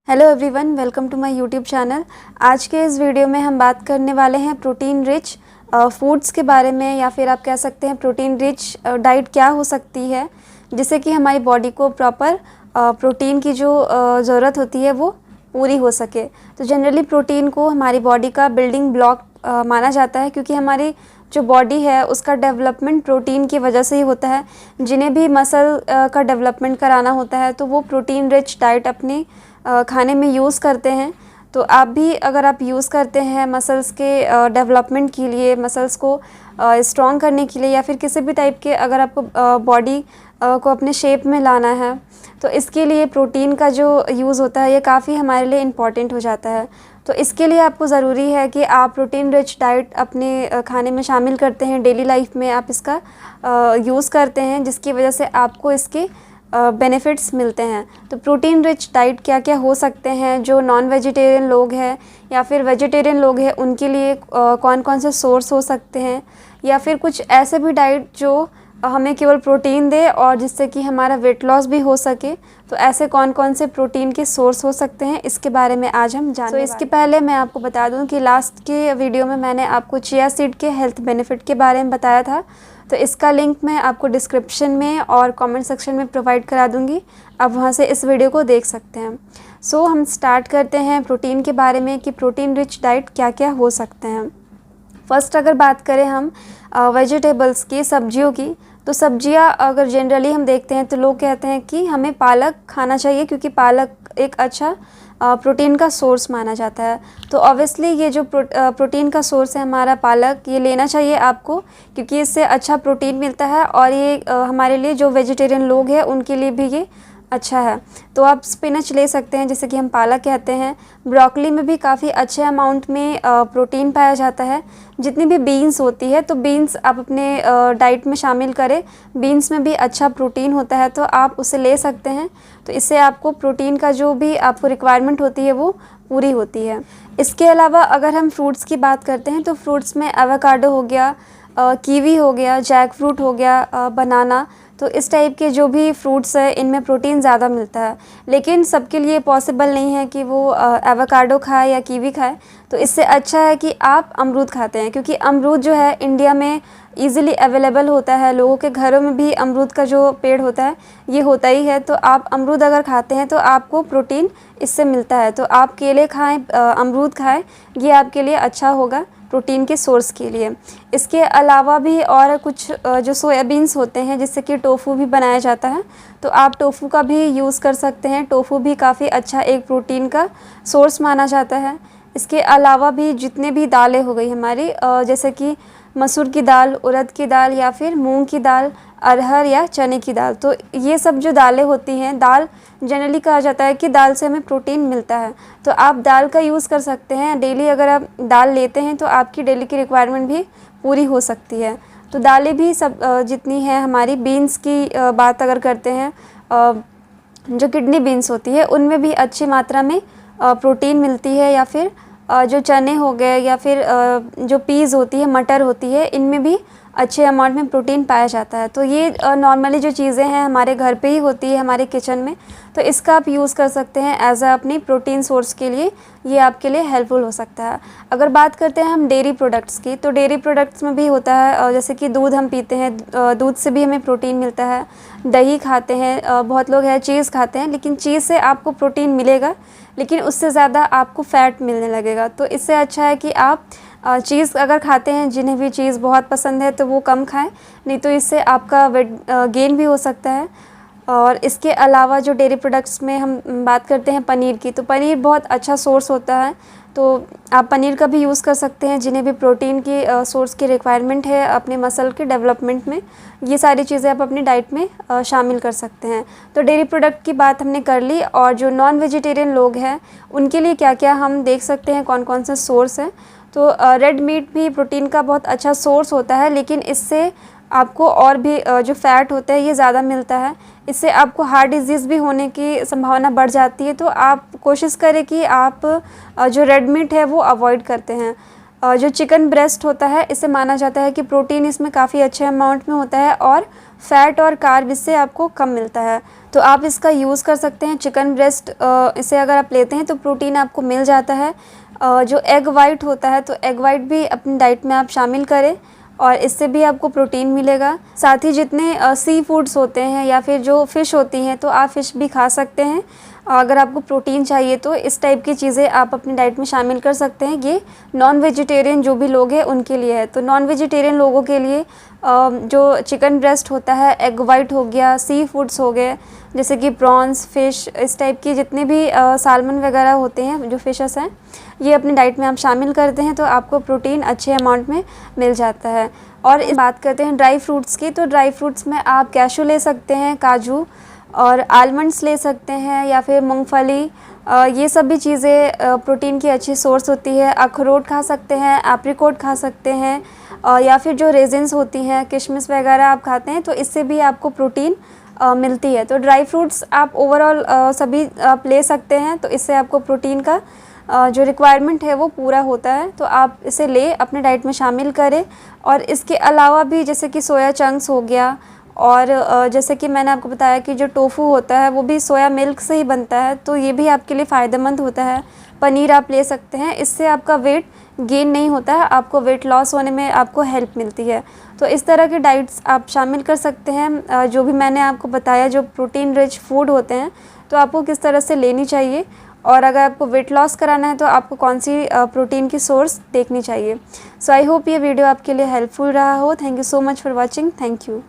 Hello everyone, welcome to my YouTube channel. आज के इस वीडियो में हम बात करने वाले हैं प्रोटीन रिच फूड्स के बारे में, या फिर आप कह सकते हैं प्रोटीन रिच डाइट क्या हो सकती है जिससे कि हमारी बॉडी को प्रॉपर प्रोटीन की जो ज़रूरत होती है वो पूरी हो सके। तो जनरली प्रोटीन को हमारी बॉडी का बिल्डिंग ब्लॉक माना जाता है, क्योंकि हमारी जो बॉडी है उसका डेवलपमेंट प्रोटीन की वजह से ही होता है। जिन्हें भी मसल का डेवलपमेंट कराना होता है तो वो प्रोटीन रिच डाइट अपनी खाने में यूज़ करते हैं। तो आप भी अगर आप यूज़ करते हैं मसल्स के डेवलपमेंट के लिए, मसल्स को स्ट्रॉन्ग करने के लिए, या फिर किसी भी टाइप के अगर आपको बॉडी को अपने शेप में लाना है, तो इसके लिए प्रोटीन का जो यूज़ होता है ये काफ़ी हमारे लिए इम्पॉर्टेंट हो जाता है। तो इसके लिए आपको ज़रूरी है कि आप प्रोटीन रिच डाइट अपने खाने में शामिल करते हैं, डेली लाइफ में आप इसका यूज़ करते हैं, जिसकी वजह से आपको इसके बेनिफिट्स मिलते हैं। तो प्रोटीन रिच डाइट क्या क्या हो सकते हैं? जो नॉन वेजिटेरियन लोग हैं या फिर वेजिटेरियन लोग हैं उनके लिए कौन कौन से सोर्स हो सकते हैं, या फिर कुछ ऐसे भी डाइट जो हमें केवल प्रोटीन दे और जिससे कि हमारा वेट लॉस भी हो सके। तो ऐसे कौन कौन से प्रोटीन के सोर्स हो सकते हैं, इसके बारे में आज हम जानेंगे। तो इसके पहले मैं आपको बता दूं कि लास्ट के वीडियो में मैंने आपको चिया सीड के हेल्थ बेनिफिट के बारे में बताया था, तो इसका लिंक मैं आपको डिस्क्रिप्शन में और कमेंट सेक्शन में प्रोवाइड करा दूंगी। आप वहां से इस वीडियो को देख सकते हैं। सो हम स्टार्ट करते हैं प्रोटीन के बारे में कि प्रोटीन रिच डाइट क्या क्या हो सकते हैं। फर्स्ट अगर बात करें हम वेजिटेबल्स की, सब्जियों की, तो सब्जियां अगर जनरली हम देखते हैं तो लोग कहते हैं कि हमें पालक खाना चाहिए, क्योंकि पालक एक अच्छा प्रोटीन का सोर्स माना जाता है। तो ऑब्वियसली ये जो प्रोटीन का सोर्स है हमारा पालक, ये लेना चाहिए आपको, क्योंकि इससे अच्छा प्रोटीन मिलता है और ये हमारे लिए जो वेजिटेरियन लोग हैं उनके लिए भी ये अच्छा है। तो आप स्पिनच ले सकते हैं, जैसे कि हम पालक कहते हैं। ब्रोकली में भी काफ़ी अच्छे अमाउंट में प्रोटीन पाया जाता है। जितनी भी बीन्स होती है, तो बीन्स आप अपने डाइट में शामिल करें। बीन्स में भी अच्छा प्रोटीन होता है, तो आप उसे ले सकते हैं। तो इससे आपको प्रोटीन का जो भी आपको रिक्वायरमेंट होती है वो पूरी होती है। इसके अलावा अगर हम फ्रूट्स की बात करते हैं तो फ्रूट्स में एवोकाडो हो गया, कीवी हो गया, जैक फ्रूट हो गया, बनाना, तो इस टाइप के जो भी फ्रूट्स है इनमें प्रोटीन ज़्यादा मिलता है। लेकिन सबके लिए पॉसिबल नहीं है कि वो एवोकाडो खाए या कीवी खाए। तो इससे अच्छा है कि आप अमरूद खाते हैं, क्योंकि अमरूद जो है इंडिया में ईज़िली अवेलेबल होता है। लोगों के घरों में भी अमरूद का जो पेड़ होता है ये होता ही है। तो आप अमरूद अगर खाते हैं तो आपको प्रोटीन इससे मिलता है। तो आप केले खाएँ, अमरूद खाएँ, ये आपके लिए अच्छा होगा प्रोटीन के सोर्स के लिए। इसके अलावा भी और कुछ जो सोयाबीन्स होते हैं जिससे कि टोफू भी बनाया जाता है, तो आप टोफू का भी यूज़ कर सकते हैं। टोफू भी काफ़ी अच्छा एक प्रोटीन का सोर्स माना जाता है। इसके अलावा भी जितने भी दालें हो गई हमारी, जैसे कि मसूर की दाल, उड़द की दाल, या फिर मूंग की दाल, अरहर या चने की दाल, तो ये सब जो दालें होती हैं, दाल जनरली कहा जाता है कि दाल से हमें प्रोटीन मिलता है। तो आप दाल का यूज़ कर सकते हैं। डेली अगर आप दाल लेते हैं तो आपकी डेली की रिक्वायरमेंट भी पूरी हो सकती है। तो दालें भी सब जितनी हैं हमारी, बीन्स की बात अगर करते हैं, जो किडनी बीन्स होती है उनमें भी अच्छी मात्रा में प्रोटीन मिलती है, या फिर जो चने हो गए, या फिर जो पीज़ होती है, मटर होती है, इनमें भी अच्छे अमाउंट में प्रोटीन पाया जाता है। तो ये नॉर्मली जो चीज़ें हैं हमारे घर पे ही होती है, हमारे किचन में, तो इसका आप यूज़ कर सकते हैं एज अ अपनी प्रोटीन सोर्स के लिए। ये आपके लिए हेल्पफुल हो सकता है। अगर बात करते हैं हम डेयरी प्रोडक्ट्स की, तो डेयरी प्रोडक्ट्स में भी होता है, जैसे कि दूध हम पीते हैं, दूध से भी हमें प्रोटीन मिलता है। दही खाते हैं, बहुत लोग हैं चीज़ खाते हैं, लेकिन चीज़ से आपको प्रोटीन मिलेगा, लेकिन उससे ज़्यादा आपको फ़ैट मिलने लगेगा। तो इससे अच्छा है कि आप चीज़ अगर खाते हैं, जिन्हें भी चीज़ बहुत पसंद है तो वो कम खाएं, नहीं तो इससे आपका वेट गेन भी हो सकता है। और इसके अलावा जो डेयरी प्रोडक्ट्स में हम बात करते हैं पनीर की, तो पनीर बहुत अच्छा सोर्स होता है। तो आप पनीर का भी यूज़ कर सकते हैं। जिन्हें भी प्रोटीन की सोर्स की रिक्वायरमेंट है अपने मसल के डेवलपमेंट में, ये सारी चीज़ें आप अपनी डाइट में शामिल कर सकते हैं। तो डेयरी प्रोडक्ट की बात हमने कर ली। और जो नॉन वेजिटेरियन लोग हैं उनके लिए क्या क्या हम देख सकते हैं, कौन कौन से सोर्स हैं। तो रेड मीट भी प्रोटीन का बहुत अच्छा सोर्स होता है, लेकिन इससे आपको और भी जो फ़ैट होता है ये ज़्यादा मिलता है। इससे आपको हार्ट डिजीज़ भी होने की संभावना बढ़ जाती है। तो आप कोशिश करें कि आप जो रेड मीट है वो अवॉइड करते हैं। जो चिकन ब्रेस्ट होता है इसे माना जाता है कि प्रोटीन इसमें काफ़ी अच्छे अमाउंट में होता है और फैट और कार्ब इससे आपको कम मिलता है। तो आप इसका यूज़ कर सकते हैं। चिकन ब्रेस्ट इसे अगर आप लेते हैं तो प्रोटीन आपको मिल जाता है। जो एग वाइट होता है तो एग वाइट भी अपनी डाइट में आप शामिल करें और इससे भी आपको प्रोटीन मिलेगा। साथ ही जितने सी फूड्स होते हैं या फिर जो फ़िश होती हैं तो आप फ़िश भी खा सकते हैं। अगर आपको प्रोटीन चाहिए तो इस टाइप की चीज़ें आप अपनी डाइट में शामिल कर सकते हैं। ये नॉन वेजिटेरियन जो भी लोग हैं उनके लिए है। तो नॉन वेजिटेरियन लोगों के लिए जो चिकन ब्रेस्ट होता है, एग वाइट हो गया, सी फूड्स हो गए जैसे कि प्रॉन्स, फ़िश, इस टाइप की जितने भी सालमन वगैरह होते हैं जो फ़िशेस हैं, ये अपनी डाइट में आप शामिल करते हैं तो आपको प्रोटीन अच्छे अमाउंट में मिल जाता है। और बात करते हैं ड्राई फ्रूट्स की, तो ड्राई फ्रूट्स में आप कैशू ले सकते हैं, काजू और आलमंड्स ले सकते हैं या फिर मूंगफली। ये सब भी चीज़ें प्रोटीन की अच्छी सोर्स होती है। अखरोट खा सकते हैं, एप्रिकॉट खा सकते हैं या फिर जो रेजिन्स होती हैं, किशमिश वगैरह आप खाते हैं तो इससे भी आपको प्रोटीन मिलती है। तो ड्राई फ्रूट्स आप ओवरऑल सभी आप ले सकते हैं तो इससे आपको प्रोटीन का जो रिक्वायरमेंट है वो पूरा होता है। तो आप इसे ले अपने डाइट में शामिल करें। और इसके अलावा भी जैसे कि सोया चंक्स हो गया और जैसे कि मैंने आपको बताया कि जो टोफू होता है वो भी सोया मिल्क से ही बनता है तो ये भी आपके लिए फ़ायदेमंद होता है। पनीर आप ले सकते हैं, इससे आपका वेट गेन नहीं होता है, आपको वेट लॉस होने में आपको हेल्प मिलती है। तो इस तरह के डाइट्स आप शामिल कर सकते हैं। जो भी मैंने आपको बताया जो प्रोटीन रिच फूड होते हैं तो आपको किस तरह से लेनी चाहिए और अगर आपको वेट लॉस कराना है तो आपको कौन सी प्रोटीन की सोर्स देखनी चाहिए। सो आई होप ये वीडियो आपके लिए हेल्पफुल रहा हो। Thank you so much for watching. Thank you.